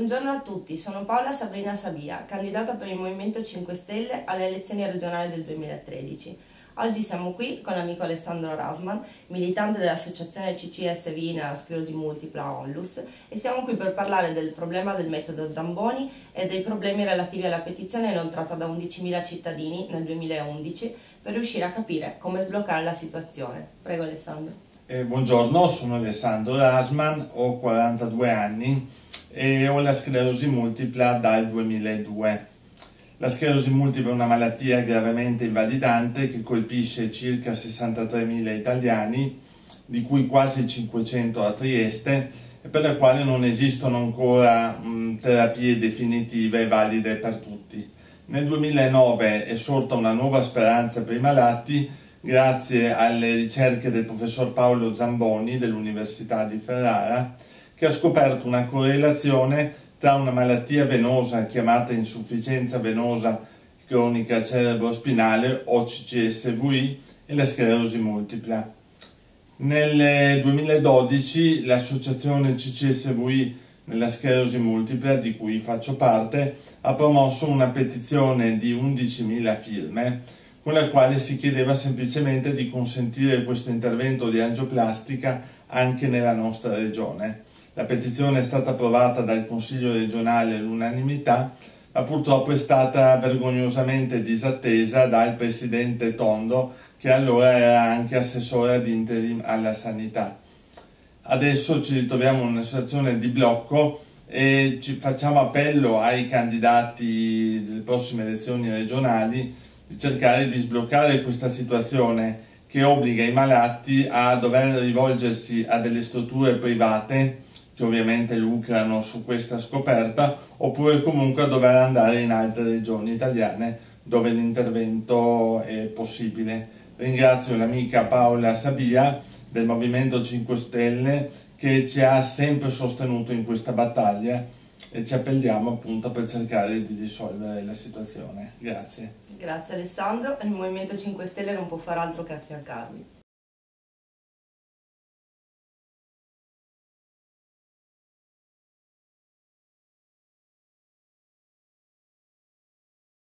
Buongiorno a tutti, sono Paola Sabrina Sabia, candidata per il Movimento 5 Stelle alle elezioni regionali del 2013. Oggi siamo qui con l'amico Alessandro Rasman, militante dell'associazione CCSVI nella sclerosi multipla Onlus, e siamo qui per parlare del problema del metodo Zamboni e dei problemi relativi alla petizione inoltrata da 11.000 cittadini nel 2011 per riuscire a capire come sbloccare la situazione. Prego Alessandro. Buongiorno, sono Alessandro Rasman, ho 42 anni e ho la sclerosi multipla dal 2002. La sclerosi multipla è una malattia gravemente invalidante che colpisce circa 63.000 italiani, di cui quasi 500 a Trieste, e per la quale non esistono ancora terapie definitive e valide per tutti. Nel 2009 è sorta una nuova speranza per i malati grazie alle ricerche del professor Paolo Zamboni dell'Università di Ferrara, che ha scoperto una correlazione tra una malattia venosa chiamata insufficienza venosa cronica cerebrospinale o CCSVI e la sclerosi multipla. Nel 2012 l'associazione CCSVI nella sclerosi multipla, di cui faccio parte, ha promosso una petizione di 11.000 firme con la quale si chiedeva semplicemente di consentire questo intervento di angioplastica anche nella nostra regione. La petizione è stata approvata dal Consiglio regionale all'unanimità, ma purtroppo è stata vergognosamente disattesa dal presidente Tondo, che allora era anche assessore ad interim alla sanità. Adesso ci ritroviamo in una situazione di blocco e ci facciamo appello ai candidati delle prossime elezioni regionali di cercare di sbloccare questa situazione che obbliga i malati a dover rivolgersi a delle strutture private che ovviamente lucrano su questa scoperta, oppure comunque a dover andare in altre regioni italiane dove l'intervento è possibile. Ringrazio l'amica Paola Sabia del Movimento 5 Stelle che ci ha sempre sostenuto in questa battaglia e ci appelliamo appunto per cercare di risolvere la situazione. Grazie. Grazie Alessandro, il Movimento 5 Stelle non può far altro che affiancarvi.